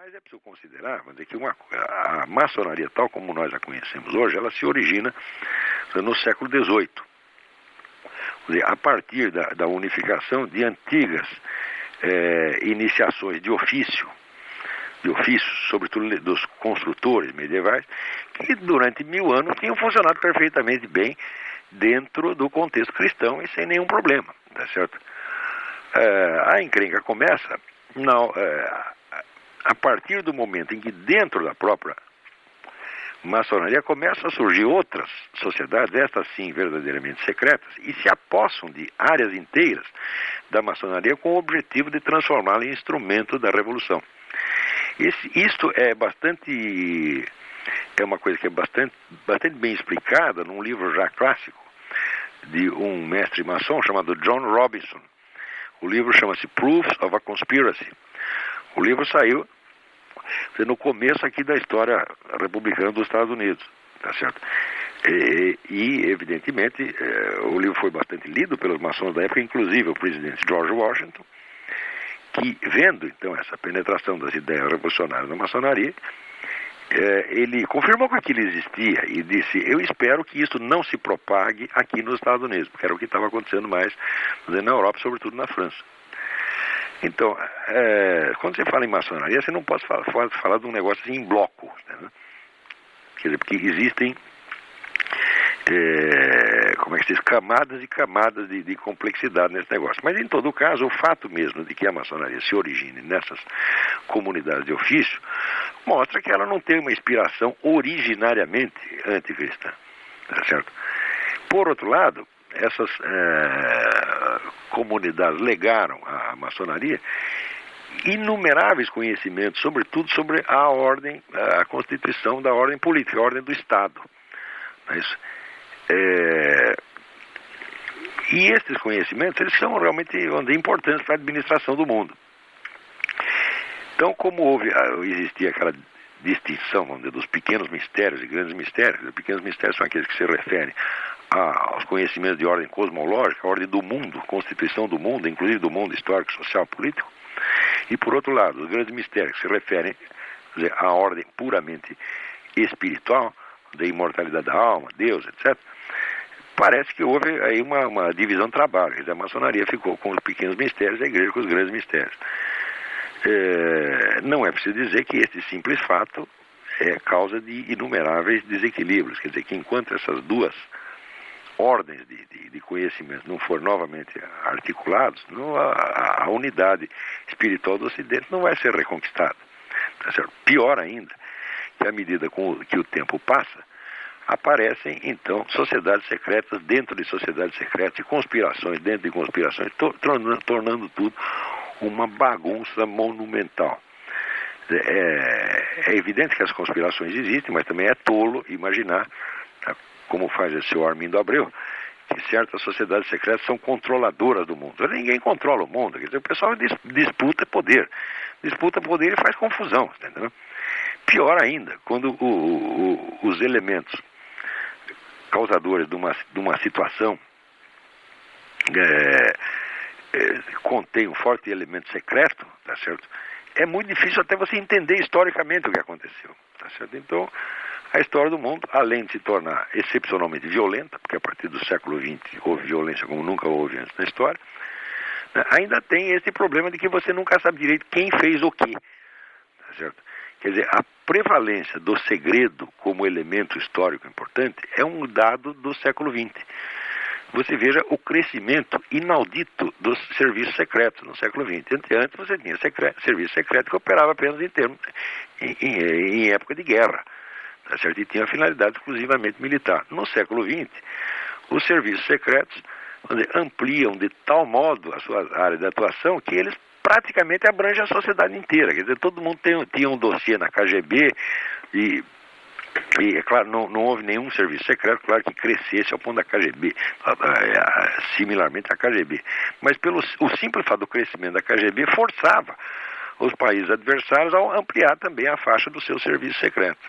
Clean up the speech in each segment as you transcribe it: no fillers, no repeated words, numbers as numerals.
Mas é preciso considerar, vamos dizer, que a maçonaria tal como nós a conhecemos hoje, ela se origina no século XVIII. A partir da unificação de antigas iniciações de ofícios, sobretudo dos construtores medievais, que durante 1000 anos tinham funcionado perfeitamente bem dentro do contexto cristão e sem nenhum problema, tá certo? A encrenca começa a partir do momento em que dentro da própria maçonaria começam a surgir outras sociedades, estas sim verdadeiramente secretas, e se apossam de áreas inteiras da maçonaria com o objetivo de transformá-la em instrumento da revolução. Isto é uma coisa que é bastante bem explicada num livro já clássico de um mestre maçom chamado John Robinson. O livro chama-se Proofs of a Conspiracy. O livro saiu no começo aqui da história republicana dos Estados Unidos, tá certo? E evidentemente, o livro foi bastante lido pelos maçons da época, inclusive o presidente George Washington, que, vendo então essa penetração das ideias revolucionárias na maçonaria, ele confirmou que aquilo existia e disse: eu espero que isso não se propague aqui nos Estados Unidos, porque era o que estava acontecendo mais na Europa, sobretudo na França. Então, quando você fala em maçonaria, você não pode falar de um negócio assim em bloco, né? Quer dizer, porque existem como é que se diz, camadas e camadas de complexidade nesse negócio. Mas em todo caso, o fato mesmo de que a maçonaria se origine nessas comunidades de ofício mostra que ela não tem uma inspiração originariamente anticristã, tá certo? Por outro lado, essas comunidades legaram à maçonaria inumeráveis conhecimentos, sobretudo sobre a ordem, a constituição da ordem política, a ordem do Estado. Não é isso? E esses conhecimentos, eles são realmente importantes para a administração do mundo. Então, como existia aquela distinção, vamos dizer, dos pequenos mistérios e grandes mistérios, os pequenos mistérios são aqueles que se referem aos conhecimentos de ordem cosmológica, a ordem do mundo, constituição do mundo, inclusive do mundo histórico, social, político, e por outro lado, os grandes mistérios que se referem, quer dizer, à ordem puramente espiritual, da imortalidade da alma, Deus, etc., parece que houve aí uma divisão de trabalho. Quer dizer, a maçonaria ficou com os pequenos mistérios, a igreja com os grandes mistérios. Não é preciso dizer que esse simples fato é causa de inumeráveis desequilíbrios. Quer dizer, que enquanto essas duas ordens de conhecimento não forem novamente articulados, a unidade espiritual do Ocidente não vai ser reconquistada. Tá certo? Pior ainda, que à medida que o tempo passa, aparecem, então, sociedades secretas dentro de sociedades secretas e conspirações dentro de conspirações, tornando tudo uma bagunça monumental. É evidente que as conspirações existem, mas também é tolo imaginar, como faz o seu Armindo Abreu, que certas sociedades secretas são controladoras do mundo. Ninguém controla o mundo, quer dizer, o pessoal disputa poder e faz confusão, entendeu? Pior ainda, quando os elementos causadores de uma situação contém um forte elemento secreto, tá certo? É muito difícil até você entender historicamente o que aconteceu, tá certo? Então, a história do mundo, além de se tornar excepcionalmente violenta, porque a partir do século XX houve violência como nunca houve antes na história, né, ainda tem esse problema de que você nunca sabe direito quem fez o quê, tá certo? Quer dizer, a prevalência do segredo como elemento histórico importante é um dado do século XX. Você veja o crescimento inaudito dos serviços secretos no século XX. Antes você tinha serviço secreto que operava apenas em época de guerra, tá certo? E tinha finalidade exclusivamente militar. No século XX, os serviços secretos ampliam de tal modo a sua área de atuação que eles praticamente abrange a sociedade inteira. Quer dizer, todo mundo tinha um dossiê na KGB e é claro, não houve nenhum serviço secreto, claro, que crescesse ao ponto da KGB, similarmente à KGB. Mas o simples fato do crescimento da KGB forçava os países adversários a ampliar também a faixa do seu serviço secreto.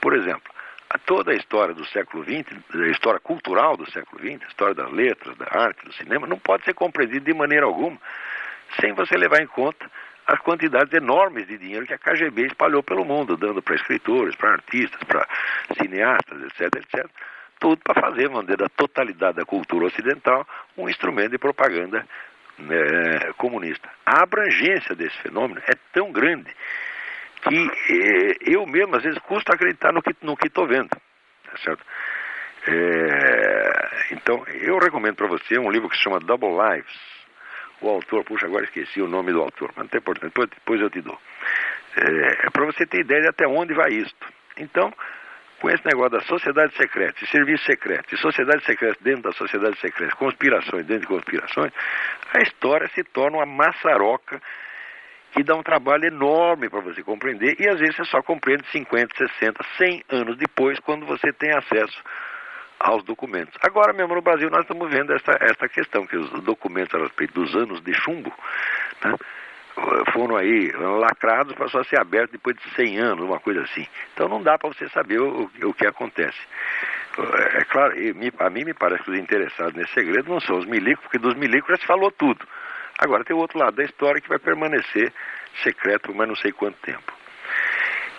Por exemplo, toda a história do século XX, a história cultural do século XX, a história das letras, da arte, do cinema, não pode ser compreendida de maneira alguma sem você levar em conta as quantidades enormes de dinheiro que a KGB espalhou pelo mundo, dando para escritores, para artistas, para cineastas, etc, etc. Tudo para fazer, vamos dizer, da totalidade da cultura ocidental um instrumento de propaganda comunista. A abrangência desse fenômeno é tão grande que eu mesmo, às vezes, custa acreditar no que estou vendo. Tá certo? Então, eu recomendo para você um livro que se chama Double Lives. O autor, puxa, agora esqueci o nome do autor, mas não tem importância, depois eu te dou. Para você ter ideia de até onde vai isto. Então, com esse negócio da sociedade secreta, de serviço secreto, de sociedade secreta dentro da sociedade secreta, conspirações dentro de conspirações, a história se torna uma maçaroca que dá um trabalho enorme para você compreender, e às vezes você só compreende 50, 60, 100 anos depois, quando você tem acesso aos documentos. Agora mesmo no Brasil nós estamos vendo essa questão, que os documentos a respeito dos anos de chumbo, né, foram aí lacrados, passou a ser aberto depois de 100 anos, uma coisa assim. Então não dá para você saber o que acontece. É claro, a mim me parece que os interessados nesse segredo não são os milicos, porque dos milicos já se falou tudo. Agora tem o outro lado da história que vai permanecer secreto, mas não sei quanto tempo.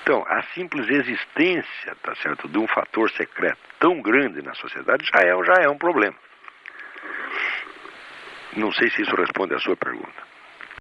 Então, a simples existência, tá certo, de um fator secreto tão grande na sociedade já é um problema. Não sei se isso responde à sua pergunta.